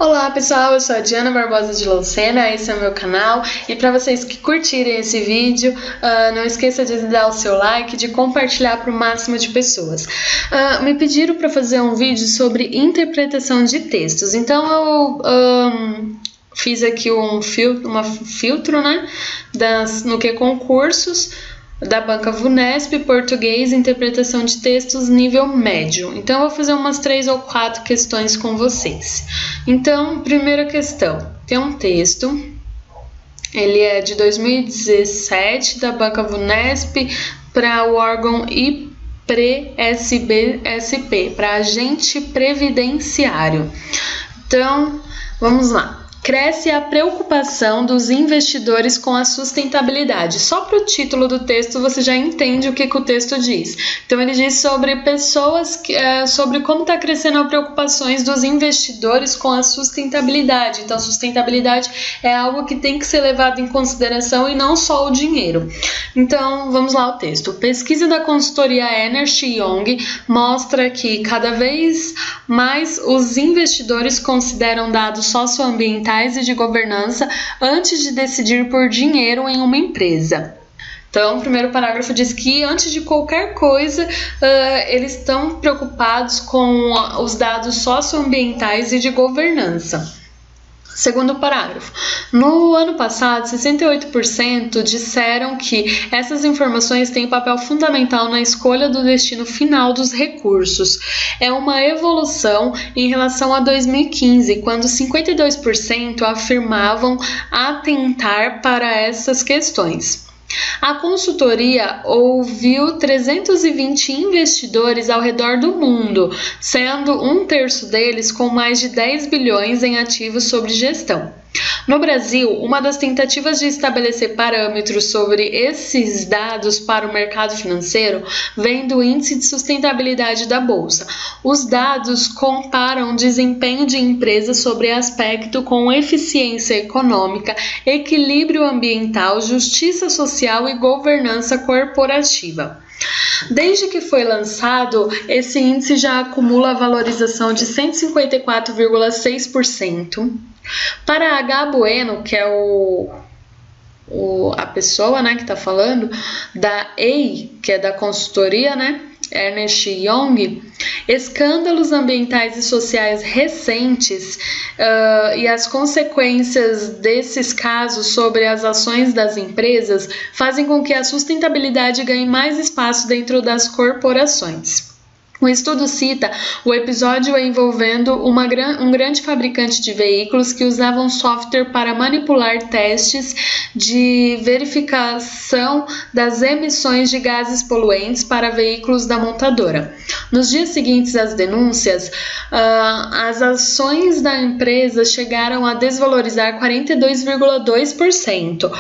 Olá pessoal, eu sou a Diana Barbosa de Lucena, esse é o meu canal e para vocês que curtirem esse vídeo, não esqueça de dar o seu like, de compartilhar para o máximo de pessoas. Me pediram para fazer um vídeo sobre interpretação de textos, então eu fiz aqui um filtro, né, no que concursos da Banca VUNESP, português, interpretação de textos nível médio. Então, eu vou fazer umas 3 ou 4 questões com vocês. Então, primeira questão, tem um texto, ele é de 2017, da Banca VUNESP, para o órgão IPRE-SP, para agente previdenciário. Então, vamos lá. Cresce a preocupação dos investidores com a sustentabilidade. Só para o título do texto você já entende o que o texto diz. Então ele diz sobre pessoas, sobre como está crescendo as preocupações dos investidores com a sustentabilidade. Então sustentabilidade é algo que tem que ser levado em consideração e não só o dinheiro. Então vamos lá ao texto. Pesquisa da consultoria Ernst & Young mostra que cada vez mais os investidores consideram dados socioambientais e de governança antes de decidir por dinheiro em uma empresa. Então, o primeiro parágrafo diz que antes de qualquer coisa, eles estão preocupados com os dados socioambientais e de governança. Segundo parágrafo. No ano passado, 68% disseram que essas informações têm papel fundamental na escolha do destino final dos recursos. É uma evolução em relação a 2015, quando 52% afirmavam atentar para essas questões. A consultoria ouviu 320 investidores ao redor do mundo, sendo 1/3 deles com mais de 10 bilhões em ativos sob gestão. No Brasil, uma das tentativas de estabelecer parâmetros sobre esses dados para o mercado financeiro vem do Índice de Sustentabilidade da Bolsa. Os dados comparam o desempenho de empresas sobre aspecto com eficiência econômica, equilíbrio ambiental, justiça social e governança corporativa. Desde que foi lançado, esse índice já acumula a valorização de 154,6%. Para H. Bueno, que é a pessoa, né, que está falando, da EY, que é da consultoria, né, Ernst & Young, escândalos ambientais e sociais recentes e as consequências desses casos sobre as ações das empresas fazem com que a sustentabilidade ganhe mais espaço dentro das corporações. O estudo cita o episódio envolvendo um grande fabricante de veículos que usava um software para manipular testes de verificação das emissões de gases poluentes para veículos da montadora. Nos dias seguintes às denúncias, as ações da empresa chegaram a desvalorizar 42,2%.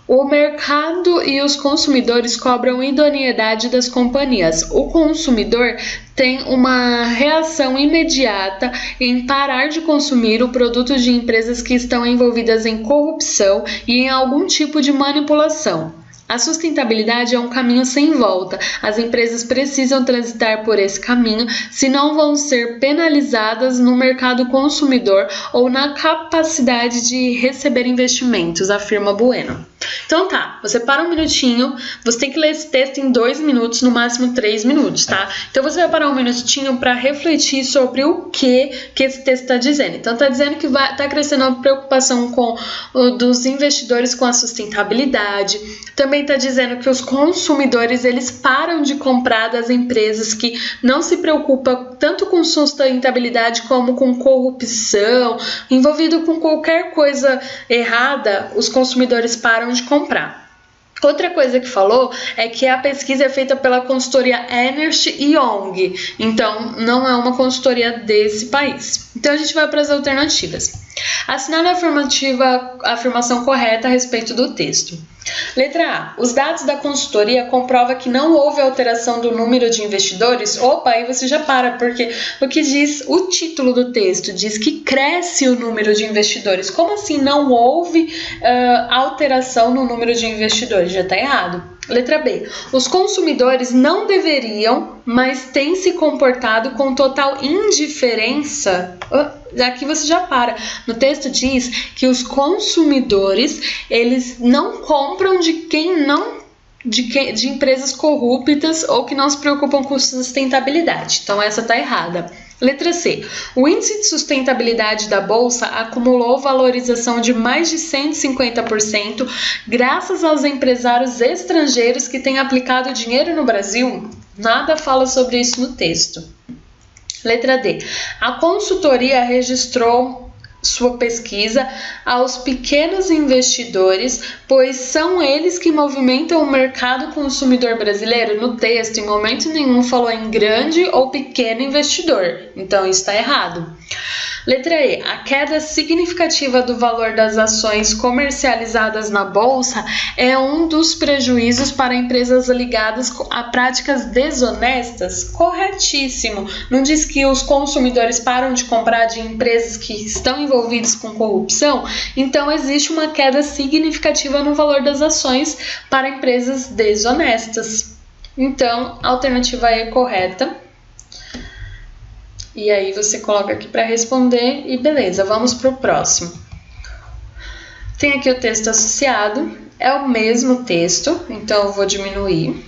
O mercado e os consumidores cobram idoneidade das companhias. O consumidor tem uma reação imediata em parar de consumir o produto de empresas que estão envolvidas em corrupção e em algum tipo de manipulação. A sustentabilidade é um caminho sem volta. As empresas precisam transitar por esse caminho, senão vão ser penalizadas no mercado consumidor ou na capacidade de receber investimentos, afirma Bueno. Então tá, você para um minutinho, você tem que ler esse texto em 2 minutos, no máximo 3 minutos, tá? Então você vai parar um minutinho para refletir sobre o que esse texto está dizendo. Então tá dizendo que tá crescendo a preocupação dos investidores com a sustentabilidade. Também está dizendo que os consumidores eles param de comprar das empresas que não se preocupam tanto com sustentabilidade como com corrupção, envolvido com qualquer coisa errada, os consumidores param de comprar. Outra coisa que falou é que a pesquisa é feita pela consultoria Ernst & Young, então não é uma consultoria desse país. Então a gente vai para as alternativas. Assinar a afirmação correta a respeito do texto. Letra A. Os dados da consultoria comprovam que não houve alteração do número de investidores. Opa, aí você já para, porque o que diz o título do texto diz que cresce o número de investidores. Como assim não houve alteração no número de investidores? Já está errado. Letra B. Os consumidores não deveriam, mas têm se comportado com total indiferença. Aqui você já para. No texto diz que os consumidores, eles não compram de empresas corruptas ou que não se preocupam com sustentabilidade. Então essa está errada. Letra C. O índice de sustentabilidade da Bolsa acumulou valorização de mais de 150% graças aos empresários estrangeiros que têm aplicado dinheiro no Brasil? Nada fala sobre isso no texto. Letra D. A consultoria registrou sua pesquisa aos pequenos investidores, pois são eles que movimentam o mercado consumidor brasileiro. No texto, em momento nenhum, falou em grande ou pequeno investidor, então isso está errado. Letra E. A queda significativa do valor das ações comercializadas na Bolsa é um dos prejuízos para empresas ligadas a práticas desonestas? Corretíssimo. Não diz que os consumidores param de comprar de empresas que estão envolvidas com corrupção? Então existe uma queda significativa no valor das ações para empresas desonestas. Então, a alternativa E é correta. E aí você coloca aqui para responder e beleza, vamos para o próximo. Tem aqui o texto associado, é o mesmo texto, então eu vou diminuir.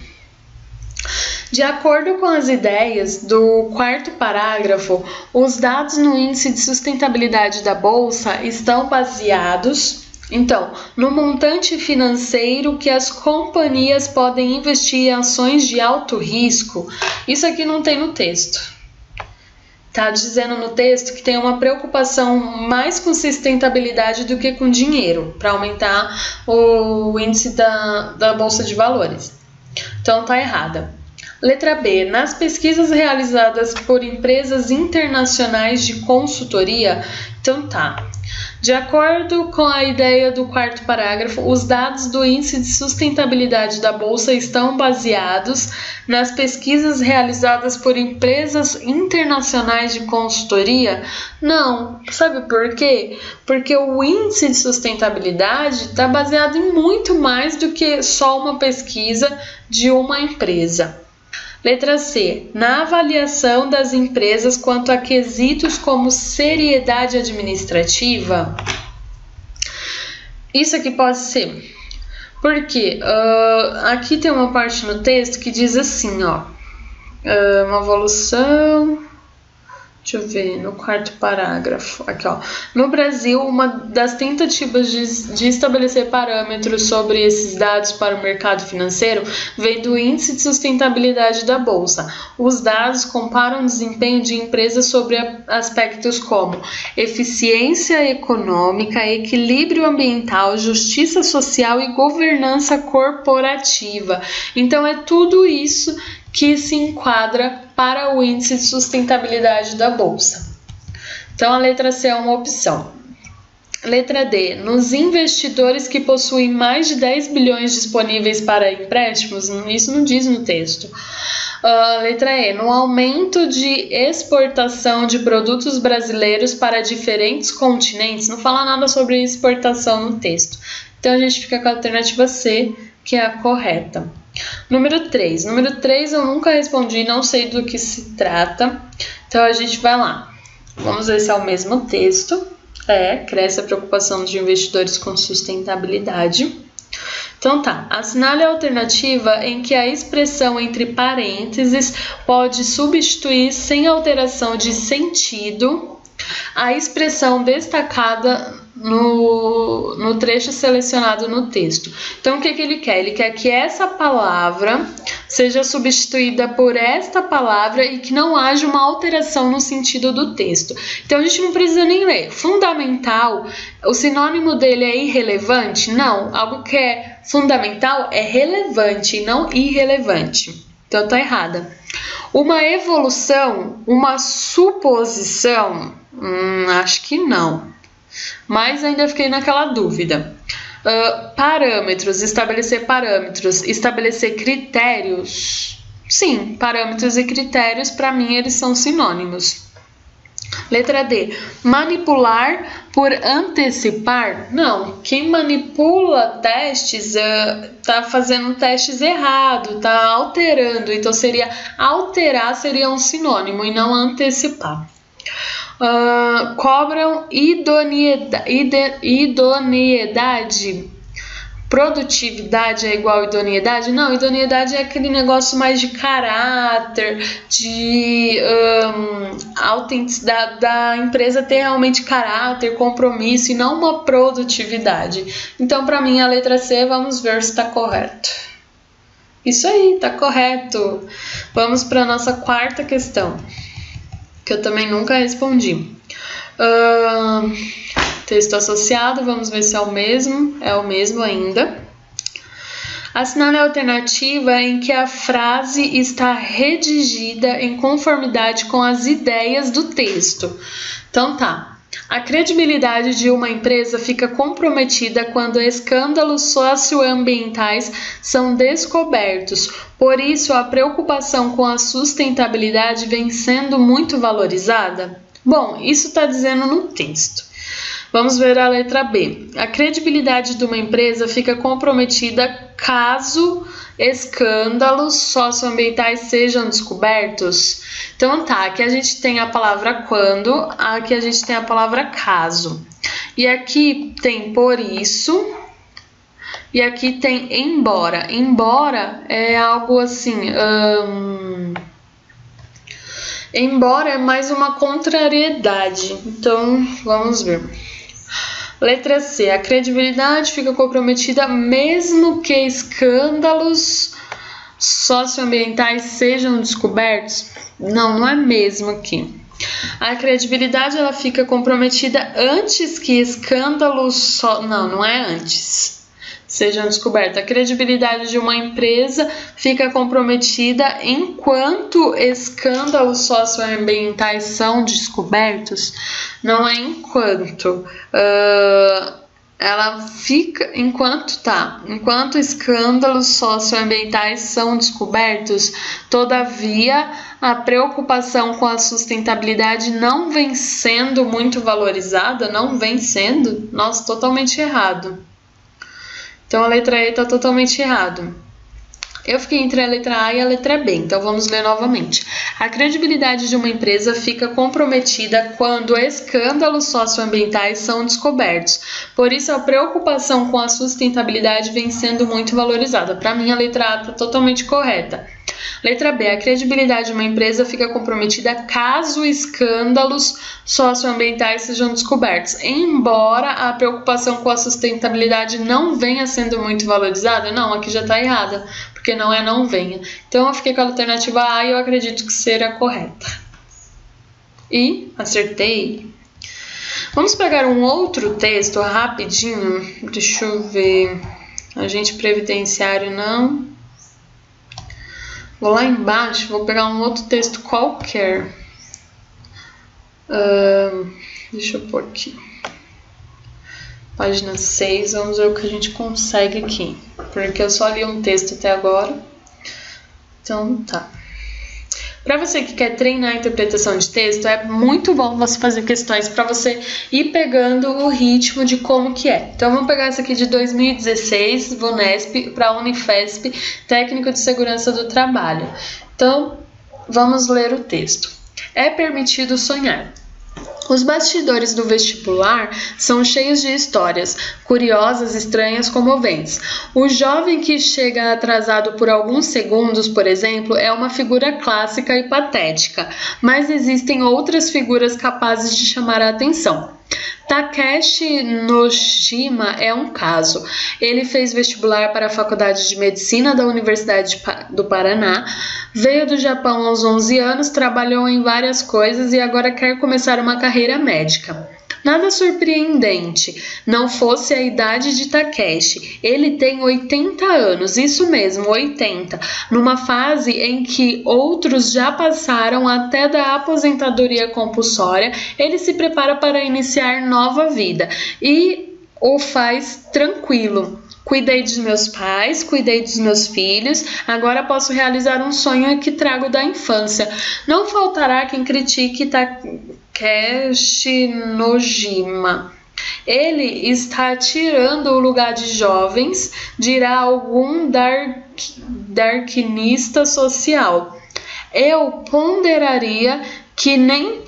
De acordo com as ideias do quarto parágrafo, os dados no índice de sustentabilidade da Bolsa estão baseados, então, no montante financeiro que as companhias podem investir em ações de alto risco. Isso aqui não tem no texto. Está dizendo no texto que tem uma preocupação mais com sustentabilidade do que com dinheiro, para aumentar o índice da Bolsa de Valores. Então, está errada. Letra B. Nas pesquisas realizadas por empresas internacionais de consultoria, então tá. De acordo com a ideia do quarto parágrafo, os dados do índice de sustentabilidade da Bolsa estão baseados nas pesquisas realizadas por empresas internacionais de consultoria? Não. Sabe por quê? Porque o índice de sustentabilidade está baseado em muito mais do que só uma pesquisa de uma empresa. Letra C. Na avaliação das empresas quanto a quesitos como seriedade administrativa? Isso aqui pode ser. Porque aqui tem uma parte no texto que diz assim, ó. Uma evolução... Deixa eu ver, no quarto parágrafo, aqui ó. No Brasil, uma das tentativas de estabelecer parâmetros sobre esses dados para o mercado financeiro vem do Índice de Sustentabilidade da Bolsa. Os dados comparam o desempenho de empresas sobre aspectos como eficiência econômica, equilíbrio ambiental, justiça social e governança corporativa. Então, é tudo isso que se enquadra para o índice de sustentabilidade da Bolsa. Então, a letra C é uma opção. Letra D. Nos investidores que possuem mais de 10 bilhões disponíveis para empréstimos, isso não diz no texto. Letra E. No aumento de exportação de produtos brasileiros para diferentes continentes, não fala nada sobre exportação no texto. Então, a gente fica com a alternativa C, que é a correta. Número 3. Número 3 eu nunca respondi, não sei do que se trata. Então a gente vai lá. Vamos ver se é o mesmo texto. Cresce a preocupação de investidores com sustentabilidade. Então tá. Assinale a alternativa em que a expressão entre parênteses pode substituir sem alteração de sentido a expressão destacada no trecho selecionado no texto. Então, o que ele quer? Ele quer que essa palavra seja substituída por esta palavra e que não haja uma alteração no sentido do texto. Então, a gente não precisa nem ler. Fundamental, o sinônimo dele é irrelevante? Não. Algo que é fundamental é relevante e não irrelevante. Então, tá errada. Uma evolução, uma suposição? Acho que não. Mas ainda fiquei naquela dúvida. Parâmetros, estabelecer critérios. Sim, parâmetros e critérios, para mim, eles são sinônimos. Letra D. Manipular por antecipar? Não, quem manipula testes está fazendo testes errado, está alterando. Então alterar seria um sinônimo e não antecipar. Cobram idoneidade. Produtividade é igual a idoneidade? Não, idoneidade é aquele negócio mais de caráter, de autenticidade, da empresa ter realmente caráter, compromisso e não uma produtividade. Então, para mim, a letra C, vamos ver se está correto. Isso aí, está correto. Vamos para a nossa quarta questão, que eu também nunca respondi. Texto associado, vamos ver se é o mesmo. É o mesmo ainda. Assinale a alternativa em que a frase está redigida em conformidade com as ideias do texto. Então tá. A credibilidade de uma empresa fica comprometida quando escândalos socioambientais são descobertos. Por isso, a preocupação com a sustentabilidade vem sendo muito valorizada. Bom, isso está dizendo no texto. Vamos ver a letra B. A credibilidade de uma empresa fica comprometida caso escândalos socioambientais sejam descobertos. Então tá, aqui a gente tem a palavra quando, aqui a gente tem a palavra caso. E aqui tem por isso, e aqui tem embora. Embora é algo assim... Embora é mais uma contrariedade. Então, vamos ver. Letra C. A credibilidade fica comprometida mesmo que escândalos socioambientais sejam descobertos? Não, não é mesmo aqui. A credibilidade ela fica comprometida antes que escândalos... Não é antes. Sejam descobertos. A credibilidade de uma empresa fica comprometida enquanto escândalos socioambientais são descobertos. Não é enquanto. Ela fica enquanto escândalos socioambientais são descobertos. Todavia, a preocupação com a sustentabilidade não vem sendo muito valorizada. Não vem sendo. Nossa, totalmente errado. Então, a letra E está totalmente errado. Eu fiquei entre a letra A e a letra B, então vamos ler novamente. A credibilidade de uma empresa fica comprometida quando escândalos socioambientais são descobertos. Por isso, a preocupação com a sustentabilidade vem sendo muito valorizada. Para mim, a letra A está totalmente correta. Letra B. A credibilidade de uma empresa fica comprometida caso escândalos socioambientais sejam descobertos. Embora a preocupação com a sustentabilidade não venha sendo muito valorizada, não, aqui já está errada, porque não venha. Então eu fiquei com a alternativa A e eu acredito que será correta. E acertei. Vamos pegar um outro texto rapidinho. Deixa eu ver. Agente previdenciário não. Vou lá embaixo, vou pegar um outro texto qualquer. Deixa eu pôr aqui. Página 6, vamos ver o que a gente consegue aqui. Porque eu só li um texto até agora. Então, tá. Para você que quer treinar a interpretação de texto, é muito bom você fazer questões para você ir pegando o ritmo de como que é. Então, vamos pegar essa aqui de 2016, VUNESP, para a Unifesp, Técnico de Segurança do Trabalho. Então, vamos ler o texto. É permitido sonhar. Os bastidores do vestibular são cheios de histórias, curiosas, estranhas, comoventes. O jovem que chega atrasado por alguns segundos, por exemplo, é uma figura clássica e patética, mas existem outras figuras capazes de chamar a atenção. Takeshi Noshima é um caso. Ele fez vestibular para a Faculdade de Medicina da Universidade do Paraná, veio do Japão aos 11 anos, trabalhou em várias coisas e agora quer começar uma carreira médica. Nada surpreendente, não fosse a idade de Takeshi. Ele tem 80 anos, isso mesmo, 80, numa fase em que outros já passaram até da aposentadoria compulsória. Ele se prepara para iniciar nova vida e o faz tranquilo. Cuidei dos meus pais, cuidei dos meus filhos, agora posso realizar um sonho que trago da infância. Não faltará quem critique Takeshi Nojima. Ele está tirando o lugar de jovens, dirá algum darwinista social. Eu ponderaria que nem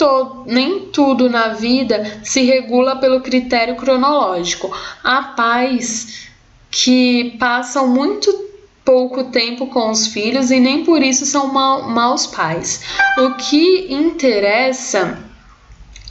tudo na vida se regula pelo critério cronológico. Há pais que passam muito pouco tempo com os filhos e nem por isso são maus pais. O que interessa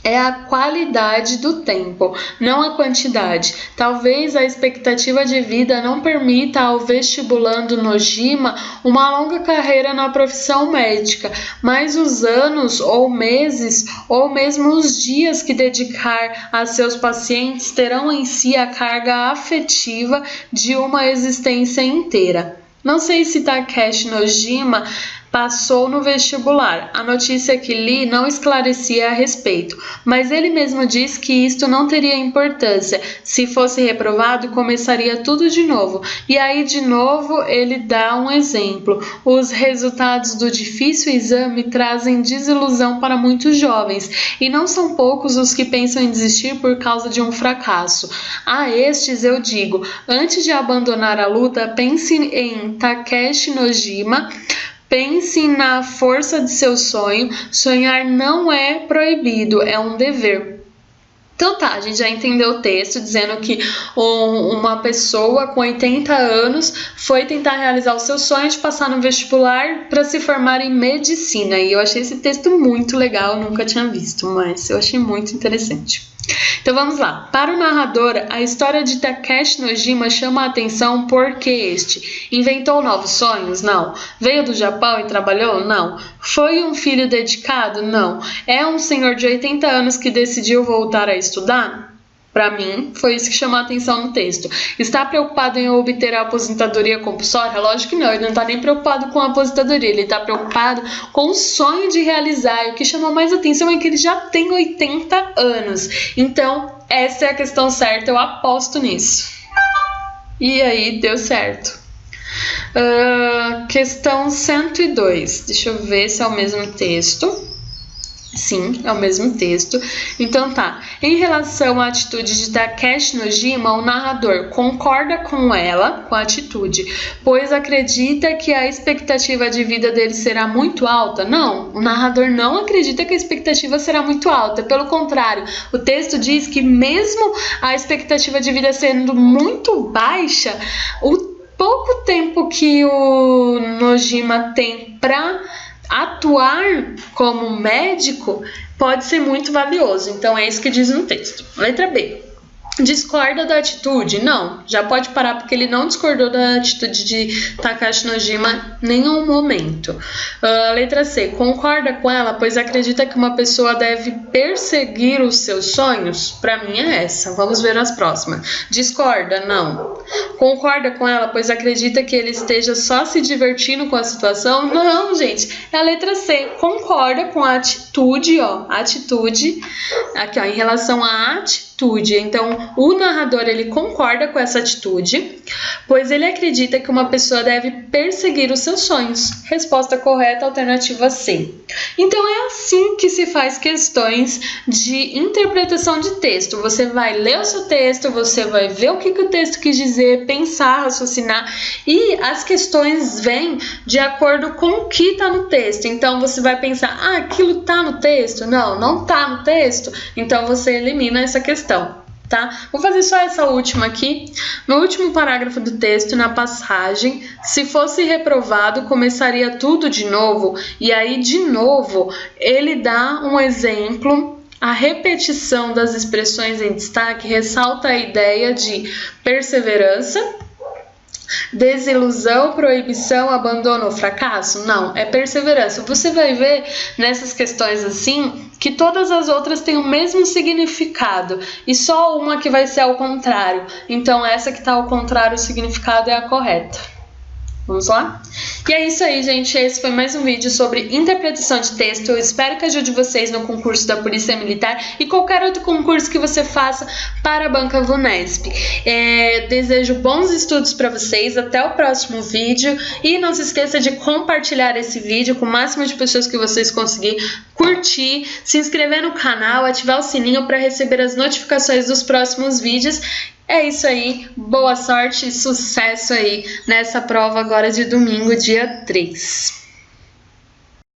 é a qualidade do tempo, não a quantidade. Talvez a expectativa de vida não permita ao vestibulando Nojima uma longa carreira na profissão médica, mas os anos ou meses ou mesmo os dias que dedicar a seus pacientes terão em si a carga afetiva de uma existência inteira. Não sei se Takeshi Nojima passou no vestibular. A notícia que li não esclarecia a respeito, mas ele mesmo diz que isto não teria importância. Se fosse reprovado, começaria tudo de novo. E aí, de novo, ele dá um exemplo. Os resultados do difícil exame trazem desilusão para muitos jovens, e não são poucos os que pensam em desistir por causa de um fracasso. A estes eu digo, antes de abandonar a luta, pense em Takeshi Nojima. Pense na força de seu sonho. Sonhar não é proibido, é um dever. Então tá, a gente já entendeu o texto dizendo que uma pessoa com 80 anos foi tentar realizar o seu sonho de passar no vestibular para se formar em medicina. E eu achei esse texto muito legal, eu nunca tinha visto, mas eu achei muito interessante. Então vamos lá. Para o narrador, a história de Takeshi Nojima chama a atenção porque este inventou novos sonhos? Não. Veio do Japão e trabalhou? Não. Foi um filho dedicado? Não. É um senhor de 80 anos que decidiu voltar a estudar? Para mim, foi isso que chamou a atenção no texto. Está preocupado em obter a aposentadoria compulsória? Lógico que não, ele não está nem preocupado com a aposentadoria, ele está preocupado com o sonho de realizar. E o que chamou mais atenção é que ele já tem 80 anos. Então, essa é a questão certa, eu aposto nisso. E aí, deu certo. Questão 102. Deixa eu ver se é o mesmo texto. Sim, é o mesmo texto. Então tá. Em relação à atitude de Takeshi Nojima, o narrador concorda com ela, com a atitude, pois acredita que a expectativa de vida dele será muito alta? Não, o narrador não acredita que a expectativa será muito alta. Pelo contrário, o texto diz que mesmo a expectativa de vida sendo muito baixa, o pouco tempo que o Nojima tem para atuar como médico pode ser muito valioso. Então é isso que diz no texto. Letra B. Discorda da atitude? Não, já pode parar porque ele não discordou da atitude de Takeshi Nojima em nenhum momento. Letra C. Concorda com ela, pois acredita que uma pessoa deve perseguir os seus sonhos? Para mim é essa. Vamos ver as próximas. Discorda? Não. Concorda com ela, pois acredita que ele esteja só se divertindo com a situação? Não, gente. É a letra C. Concorda com a atitude, atitude, aqui, em relação à atitude. Então, o narrador ele concorda com essa atitude, pois ele acredita que uma pessoa deve perseguir os seus sonhos. Resposta correta, alternativa C. Então, é assim que se faz questões de interpretação de texto. Você vai ler o seu texto, você vai ver o que o texto quis dizer, pensar, raciocinar, e as questões vêm de acordo com o que está no texto. Então, você vai pensar, aquilo está no texto? Não, não está no texto. Então, você elimina essa questão. Tá? Vou fazer só essa última aqui. No último parágrafo do texto, na passagem, se fosse reprovado, começaria tudo de novo. E aí, de novo, ele dá um exemplo. A repetição das expressões em destaque ressalta a ideia de perseverança, desilusão, proibição, abandono ou fracasso? Não, é perseverança. Você vai ver nessas questões assim que todas as outras têm o mesmo significado e só uma que vai ser ao contrário. Então essa que está ao contrário, o significado é a correta. Vamos lá? E é isso aí, gente. Esse foi mais um vídeo sobre interpretação de texto. Eu espero que ajude vocês no concurso da Polícia Militar e qualquer outro concurso que você faça para a Banca VUNESP. Desejo bons estudos para vocês. Até o próximo vídeo. E não se esqueça de compartilhar esse vídeo com o máximo de pessoas que vocês conseguirem, curtir, se inscrever no canal, ativar o sininho para receber as notificações dos próximos vídeos. É isso aí, boa sorte e sucesso aí nessa prova agora de domingo, dia 3.